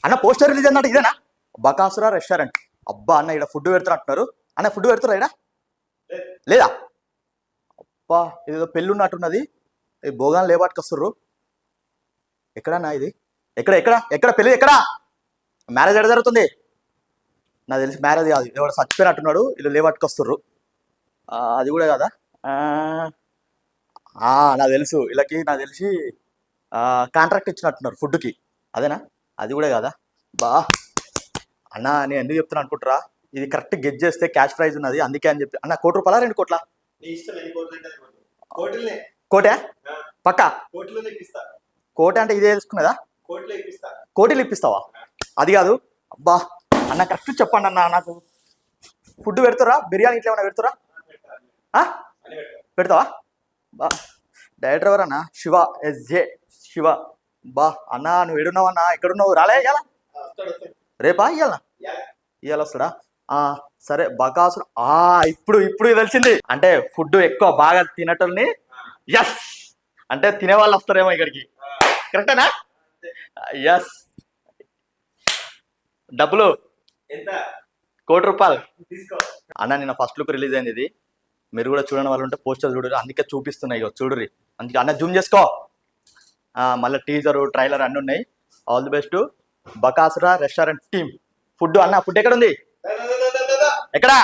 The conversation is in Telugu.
అన్న పోస్టర్ రిలీజ్ అన్నట్టు ఇదేనా? బకాసురా రెస్టారెంట్. అబ్బా అన్న ఇక్కడ ఫుడ్ పెడుతున్నట్టున్నారు. అన్న ఫుడ్ పెడుతురా ఇక్కడ? లేదా? అబ్బా ఇదేదో పెళ్ళి ఉన్నట్టున్నది. ఈ భోగాలు లేబాటుకొస్తుర్రు. ఎక్కడన్నా ఇది? ఎక్కడ ఎక్కడ ఎక్కడ పెళ్ళి ఎక్కడ? మ్యారేజ్ ఎక్కడ జరుగుతుంది? నాకు తెలిసి మ్యారేజ్ కాదు, ఎవరు చచ్చిపోయినట్టున్నాడు, వీళ్ళు లేబట్టుకొస్తుర్రు. అది కూడా కదా. నాకు తెలుసు వీళ్ళకి, నాకు తెలిసి కాంట్రాక్ట్ ఇచ్చినట్టున్నారు ఫుడ్కి. అదేనా? అది కూడా కదా. బా అన్న నేను ఎందుకు చెప్తున్నా అనుకుంటారా, ఇది కరెక్ట్ గెట్ చేస్తే క్యాష్ ప్రైజ్ ఉన్నది, అందుకే అని చెప్పి. అన్న ₹1 2 కోట్ల? కోటే పక్క? కోటి అంటే ఇదే తెలుసుకున్నదా? కోటిలు ఇప్పిస్తావా? అది కాదు. అబ్బా అన్న కరెక్ట్ చెప్పండి అన్న, నాకు ఫుడ్ పెడతారా? బిర్యానీ ఇట్లా ఏమైనా పెడతారా? పెడతావా? బా డైరెక్టర్ ఎవరు అన్న? శివ, SJ శివ. బా అన్న నువ్వు ఏడున్నావు అన్న? ఎక్కడున్నావు? రాలే ఇవాళ? రేపా ఇవాళ? ఇవాళ వస్తాడా? సరే బకాసురు. ఇప్పుడు ఇప్పుడు తెలిసింది, అంటే ఫుడ్ ఎక్కువ బాగా తినటల్ని ఎస్ అంటే తినేవాళ్ళు వస్తారేమో ఇక్కడికి. కరెక్టేనా? ఎస్. డబ్బులు ఎంత? ₹1 అన్న. నిన్న ఫస్ట్ లుక్ రిలీజ్ అయింది ఇది, మీరు కూడా చూడని వాళ్ళు ఉంటే పోస్టర్ చూడరు, అందుకే చూపిస్తున్నాయి. ఇక చూడరు, అందుకే అన్న జూమ్ చేసుకో. మళ్ళీ టీజరు ట్రైలర్ అన్నీ ఉన్నాయి. All the best Bakasura restaurant team. Food అన్న, ఫుడ్ ఎక్కడ ఉంది? ఎక్కడా?